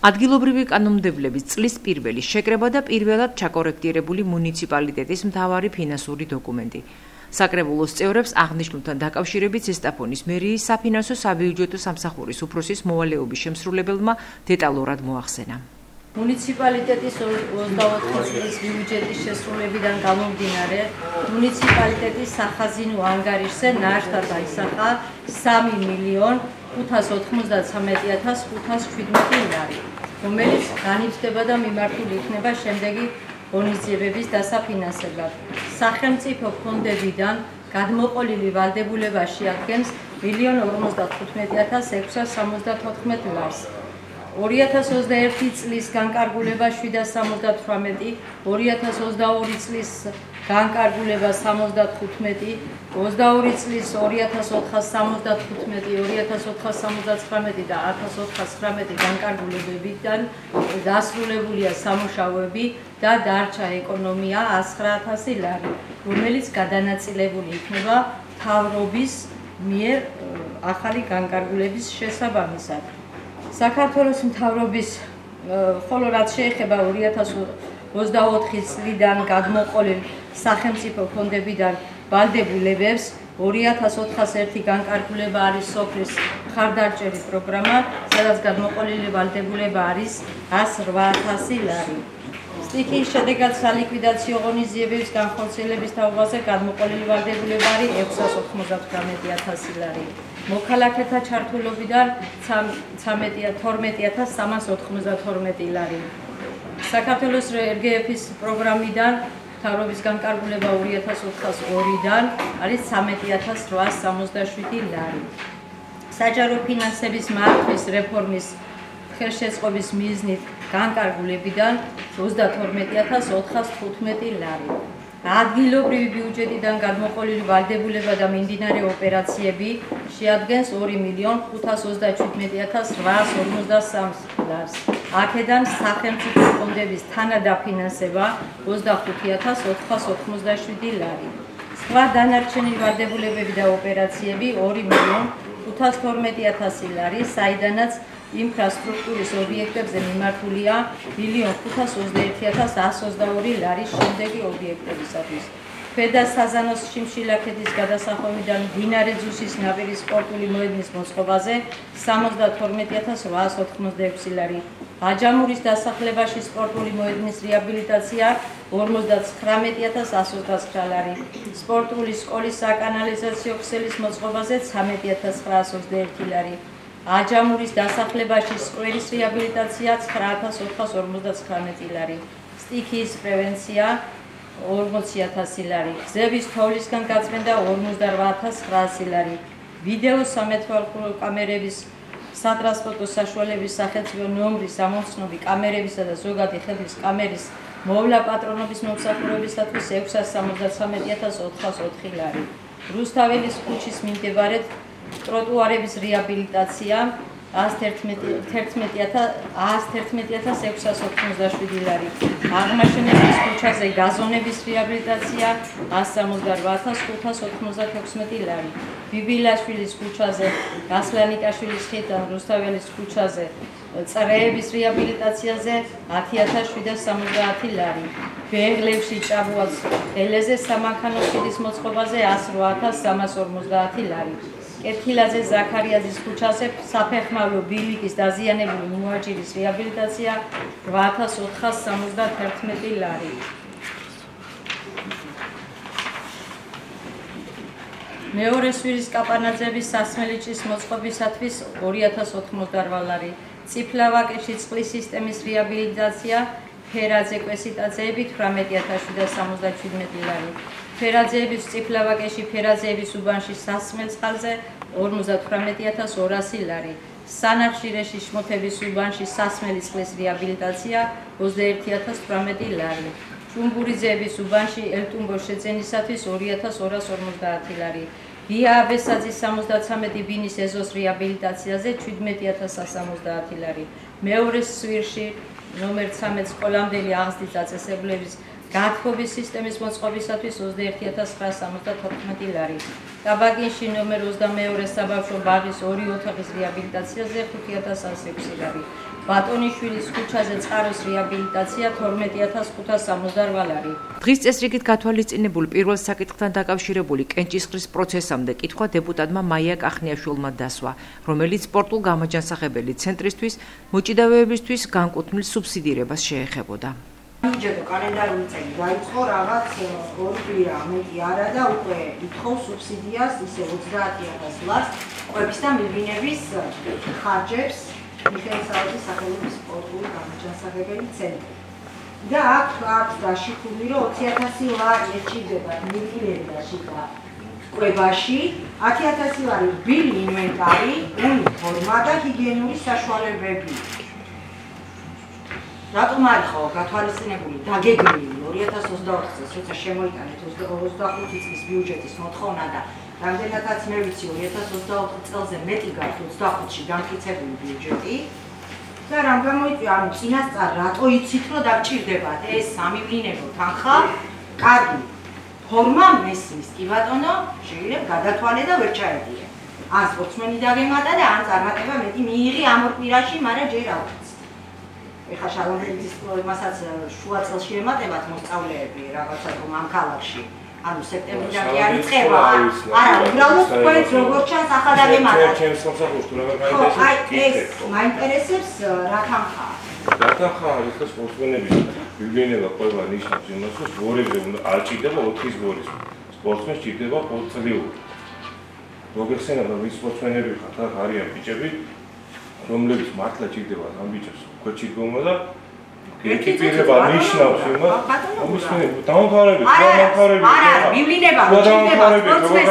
ადგილობრივი კანონმდებლობის წლის პირველი შეკრება და პირველად ჩაკორექტირებული მუნიციპალიტეტის მთავარი ფინანსური დოკუმენტი. საკრებულოს წევრებს აღნიშნულთან დაკავშირებით ზესტაფონის მერიის საფინანსო საბიუჯეტო სამსახურის უფროსის მოვალეობის შემსრულებელმა დეტალურად მოახსენა. მუნიციპალიტეტის 24 წლის ბიუჯეტის შესრულებიდან გამომდინარე, მუნიციპალიტეტის სახაზინო ანგარიშზე ნაერთად აისახა 3.593.517 ლარი, რომელიც განიცდება და მიმართული იქნება შემდეგი ღონისძიებების დასაფინანსებლად. სახელმწიფო ფონდებიდან გადმოყოლილი ვალდებულება შეადგენს 1.55.674 ლარს. 2021 წლის განკარგულება 778, 2022 წლის განკარგულება 75, 22 წლის 2475, 2479 და 1419 განკარგულებებიდან დასრულებულია სამუშაოები და დარჩა ეკონომია 109,000 ლარი, რომელიც გადანაწილებული იქნება მთავრობის მიერ ახალი განკარგულების შესაბამისად. საქართველოს მთავრობის ხოლო რაც შეეხება 2024 წლიდან გადმოყოლილ სახელმწიფო ფონდებიდან ვალდებულებებს 2401 განკარგულება არის სოფლის მხარდარჭერი პროგრამა, სადაც გადმოყოლილი ვალდებულება არის 108,000 ლარი. სტიქიის შედეგად სალიკვიდაციო ღონისძიებების განხორციელების თაობაზე გადმოყოლილი ვალდებულება არის 699,000 ლარი. მოქალაქეთა ჩართულობიდან 12,392 ლარი. საქართველოს RGF-ის პროგრამიდან მთავრობის განკარგულება 2022-დან არის 13,867 ლარი. საჯარო ფინანსების მართვის რეფორმის ხელშეწყობის მიზნით განკარგულებიდან 32,415 ლარი. ადგილობრივი ბიუჯეტიდან გადმოყოლილი ვალდებულება და მიმდინარე ოპერაციები შეადგენს 2.527,853 ლარს. აქედან სახელმწიფო ფონდების თანადაფინანსება 25,487 ლარი. სხვა დანარჩენი ვალდებულებები და ოპერაციები 2.512,000 ლარი, საიდანაც ინფრასტრუქტურის ობიექტებზე მიმართულია 1.521,122 ლარი შემდეგი ობიექტებისათვის. ქვედა საზანოს შიმშილაკეთის გადასახვევიდან მდინარე ძუსის ნაპირის სპორტული მოედნის მოწყობაზე 72,886 ლარი. აჯამურის დასახლებაში სპორტული მოედნის რეაბილიტაცია 59,129 ლარი. სპორტული სკოლის საკანალიზაციო ქსელის მოწყობაზე 13,921 ლარი. აჯამურის დასახლებაში სკვერის რეაბილიტაცია 9,459 ლარი. სტიქიის პრევენცია 40,000 ლარი. გზების თოვლისგან გაწმენდა 58,900 ლარი. ვიდეო სამეთვალყურო კამერების სატრანსპორტო საშუალების სახელმწიფო ნომრის ამომცნობი კამერებისა და ზოგადი ხედვის კამერის მოვლა პატრონობის მომსახურებისათვის 673,404 ლარი. რუსთაველის ქუჩის მიმდებარედ ტროტუარების რეაბილიტაცია 111,687 ლარი. აღმაშენებლის ქუჩაზე გაზონების რეაბილიტაცია 168,596 ლარი. ბიბილაშვილის ქუჩაზე, გასლანიკაშვილის ხიდთან რუსთაველის ქუჩაზე წრეების რეაბილიტაციაზე 10,770 ლარი. ბეღლებში ჭაბუას ელეზე სამანქანო ხიდის მოწყობაზე 108,350 ლარი. კეთილაძე ზაქარიაძის ქუჩაზე საფეხმავლო ბილიკის დაზიანებული მოაჯირის რეაბილიტაცია 8,471 ლარი. მეორე სვირის კაპანაძების სასმელიჭის მოწყობისათვის 2,088 ლარი. წიფლავაკეში წყლის სისტემის რეაბილიტაცია ფერაძე კვესიტაძეებით 18,777 ლარი. ფერაძეების წიფლავაკეში ფერაძეების უბანში სასმელწყალზე 58,200 ლარი. სანახშირეში შმოთების უბანში სასმელი წყლის რეაბილიტაცია 21,018 ლარი. ჭუმბურიძეების უბანში ელტუმბოს შეძენისათვის 2,250 ლარი. გია აბესაძის 73 ბინის ეზოს რეაბილიტაციაზე 17,170 ლარი. მეორე სვირში ნომერ 13 სკოლამდელი აღზრდის დაწესებულების გათბობის სისტემის მოწყობისათვის 21,974 ლარი. ტაბაგინში ნომერ 22 საბავშვო ბაღის 2 ოთახის რეაბილიტაციაზე 5,106 ლარი. ბატონიშვილის ქუჩაზე წყაროს რეაბილიტაცია 12568 ლარი. დღის წესრიგით გათვალისწინებულ პირველ საკითხთან დაკავშირებული კენჭისყრის პროცესამდე კითხვა დეპუტატმა მაია კახნიაშვილმა დასვა, რომელიც სპორტულ გამაჯანსაღებელი ცენტრისთვის მოჭიდავეებისთვის განკუთვნილ სუბსიდირებას შეეხებოდა. ბიუჯეტო კალენდარული წელი დაიწყო რაღაც 2 კვირა მეტი არა და უკვე ითხოვს სუბსიდიას ისე 30000 ლარს ყვების და მივლინების ხარჯებს მიხეილ საუდის სახელობის სპორტული გამაჯანსაღებელი ცენტრი. და აქ დაშიფრული რომ 20000 ლარი ეჭირდება მივლინებაში და ყვებაში, 10000 ლარი რბილი ინვენტარი, უნიფორმა და ჰიგიენური საშუალებები. რატომ არ იყო გათვალისწინებული დაგეგმილი 2024 წელს, როცა შემოიტანეთ 25 წლის ბიუჯეტის მოთხოვნა და რამდენადაც მე ვიცი 2024 წელზე მეტი გაქვს 25-ში დამტკიცებული ბიუჯეტი და რამ გამოიწვია, ანუ წინასწარ რატო იცით რომ დაგჭირდებათ ეს სამივლინებო თანხა, კარგი ფორმა მესმის კი ბატონო, შეიძლება გადათვალე და ვერ ჩაედიე. ან სპორტსმენი დაგემატა და ან წარმატება მეტი მიიღი ამ ორ კვირაში, მაგრამ ჯერ არ ვიცი. ეხლა შარონელის მასაც შუა წელში ემატებათ მოსწავლეები რაღაცა რომ ამ ქალაქში. ანუ სექტემბრიდან კი არ იწყება. არა, უბრალოდ თქვენს როგორ ჩანს ახლა დაგემატათ. ჩემს სამსახურს თუ რა გაინტერესებს? აი ეს მაინტერესებს რა თანხაა. რა თანხა არის ეს სპორტსმენების მივლინება ყვება ნიშნავს იმას, რომ ზღორებზე უნდა არ ჭირდება 4 ზღორის. სპორტსმენს ჭირდება პორტფოლიური. მოგეხსენება რომ ის სპორტსმენები ხართ, აქ არიან ბიჭები, რომლებიც მართლა ჭირდება ამ ბიჭებს ქვეჭიდგომა და ეკიპირება ნიშნავს იმას, რომ დამთავრებით, არა, მივლინება ჭირდება სპორტსმენს.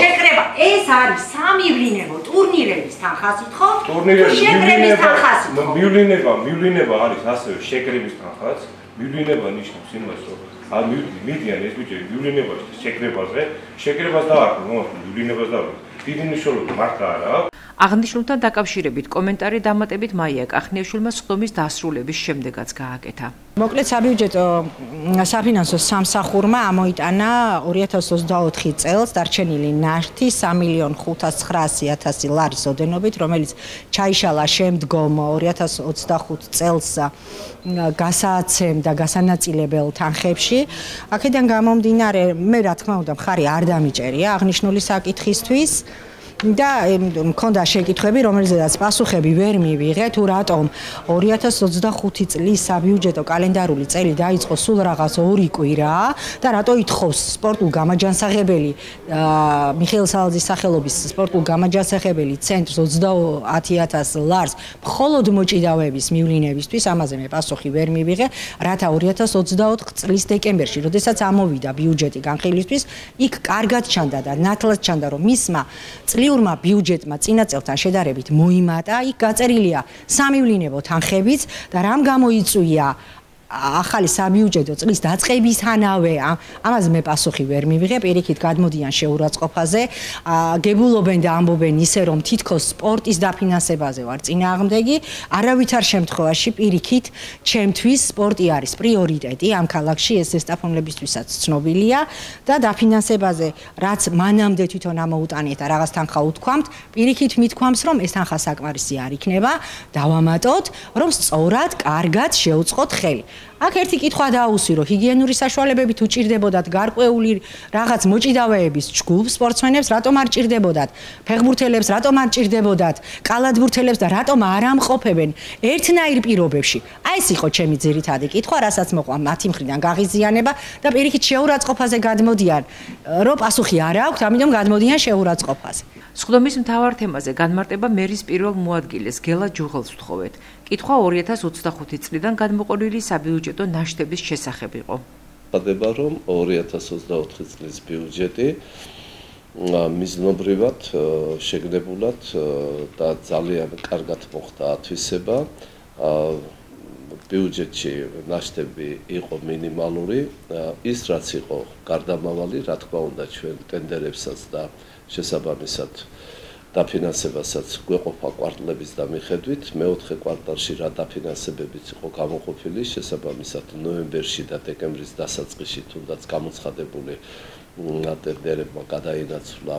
შეკრება, ეს არის სამივლინებო ტურნირების თანხას ითხოვთ, შეკრების თანხას ითხოვთ. მივლინება არის ასევე შეკრების თანხაც, მივლინება ნიშნავს იმას, რომ არ მიდიან ეს ბიჭები მივლინებაში და შეკრებას დაარქვენ, მივლინებას დაარქვენ. დიდი მნიშვნელობა მართლა არა აქვს. აღნიშნულთან დაკავშირებით კომენტარი დამატებით მაია კახნიაშვილმა სხდომის დასრულების შემდეგაც გააკეთა. მოკლედ საბიუჯეტო საფინანსო სამსახურმა ამოიტანა 2024 წელს დარჩენილი ნაშთი 3.509.000 ლარის ოდენობით, რომელიც ჩაიშალა შემდგომ 2025 წელს გასაცემ და გასანაწილებელ თანხებში. აქედან გამომდინარე, მე რა თქმა უნდა მხარი არ დამიჭერია აღნიშნული საკითხისთვის. და მქონდა შეკითხვები, რომელზედაც პასუხები ვერ მივიღე, თუ რატომ 2025 წლის საბიუჯეტო კალენდარული წელი დაიწყო სულ რაღაც 2 კვირა და რატო ითხოვს სპორტულ გამაჯანსაღებელი მიხეილ საუდის სახელობის სპორტულ გამაჯანსაღებელი ცენტრს 30000 ლარს მხოლოდ მოჭიდავეების მივლინებისთვის, ამაზე მე პასუხი ვერ მივიღე, რათა 2024 წლის დეკემბერში, როდესაც ამოვიდა ბიუჯეტი განხილვისთვის, იქ კარგად ჩანდა და ნათლად ჩანდა, რომ მისმა წლიურმა ბიუჯეტმა წინა წელთან შედარებით მოიმატა, იქ გაწერილია სამივლინებო თანხებიც და რამ გამოიწვია ახალი საბიუჯეტო წლის დაწყებისთანავე ამაზე მე პასუხი ვერ მივიღე, პირიქით გადმოდიან შეურაცხყოფაზე, გებულობენ და ამბობენ ისე რომ თითქოს სპორტის დაფინანსებაზე ვარ წინააღმდეგი, არავითარ შემთხვევაში პირიქით ჩემთვის სპორტი არის პრიორიტეტი ამ ქალაქში, ეს ზესტაფონლებისთვისაც ცნობილია და დაფინანსებაზე რაც მანამდე თვითონ ამოუტანეთ და რაღაც თანხა უთქვამთ, პირიქით მithქვამს რომ ეს თანხა საკმარისი არ იქნება, დავამატოთ, რომ სწორად, კარგად შევუწყოთ ხელი. აქ ერთი კითხვა დაუსვირო, ჰიგიენური საშუალებებით უჭირდებოდათ გარკვეული რაღაც მოჭიდავეების ჯგუფს სპორტსმენებს, რატომ არ ჭირდებოდათ ფეხბურთელებს, რატომ არ ჭირდებოდათ კალათბურთელებს და რატომ არ ამყოფებენ ერთნაირ პირობებში? აი ეს იყო ჩემი ძირითადი კითხვა, რასაც მოყვა მათი მხრიდან გაღიზიანება და პირიქით შეურაცხყოფაზე გადმოდიან, რომ პასუხი არ აქვთ, ამიტომ გადმოდიან შეურაცხყოფაზე. სხდომის მთავარ თემაზე განმარტება მერის პირველ მოადგილეს გელა ჯუღელს ვთხოვეთ. კითხვა 2025 წლიდან გადმოყოლილი საბიუჯეტო ნაშთების შესახებ იყო. ხდება რომ 2024 წლის ბიუჯეტი მიზნობრივად შეგნებულად და ძალიან კარგად მოხდა ათვისება. ბიუჯეტში ნაშთები იყო მინიმალური, ის რაც იყო გარდამავალი, რა თქმა უნდა ჩვენ ტენდერებსაც და შესაბამისად დაფინანსებასაც გვეყოფა კვარტლების დამიხედვით, მეოთხე კვარტალში რა დაფინანსებებიც იყო გამოყოფილი, შესაბამისად ნოემბერში და დეკემბრის დასაწყისში თუნდაც გამოცხადებული ტენდერებმა გადაინაცვლა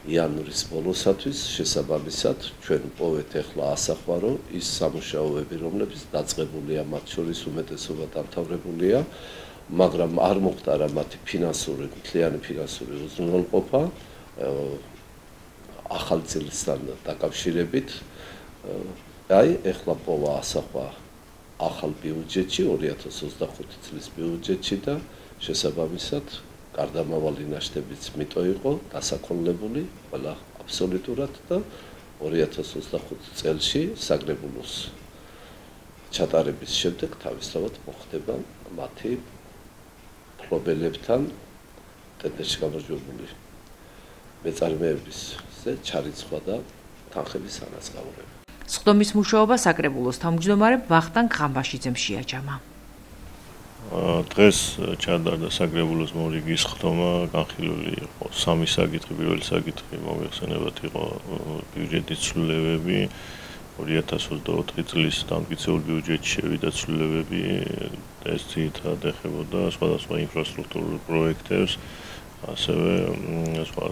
იანვრის ბოლოსათვის შესაბამისად ჩვენ პოვეთ ახლა ასახვა რომ ის სამუშაოები რომლებიც დაწყებულია მათ შორის უმეტესობა დამთავრებულია მაგრამ არ მოხდა რა მათი მთლიანი ფინანსური უზრუნველყოფა ახალ წლისთან დაკავშირებით აი ახლა პოვა ასახვა ახალ ბიუჯეტში 2025 წლის ბიუჯეტში და შესაბამისად გარდამავალი ნაშთებიც მიტო იყო დასახელებული ყველა აბსოლუტურად და 2025 წელში საგრებულოს ჩატარების შემდეგ თავისთავად მოხდება მათი ფლობელებთან ტენდერში გამარჯვებული მეწარმეებისზე ჩარიცხვა და თანხების ანაზღაურება. სხდომის მუშაობა საკრებულოს თავმჯდომარე ვახტანგ ღამბაშიძემ შეაჯამა. დღეს ჩადარდა საკრებულოს მორიგის ხდომა, განხილული იყო სამი საკითხი, პირველი საკითხი მოიხსენებათ იყო ბიუჯეტის ცვლილებები 2024 წლის დამტკიცებულ ბიუჯეტში შევიდა ცვლილებები, ეს ძირითადად ეხებოდა სხვადასხვა ინფრასტრუქტურულ პროექტებს, ასევე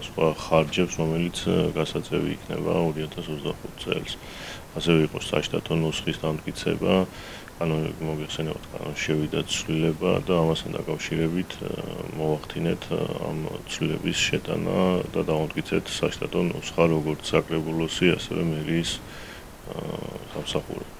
სხვა ხარჯებს, რომელიც გასაწევი იქნება 2025 წელს. ასევე იყო საშტატო ნუსხის დამტკიცება, კანონები მოიხსენებათ, კანონში შევიდა ცვლილება და ამასთან დაკავშირებით მოვახდინეთ ამ ცვლილების შეტანა და დავამტკიცეთ საშტატო ნუსხა როგორც საკრებულოსი, ასევე მერიის სამსახური.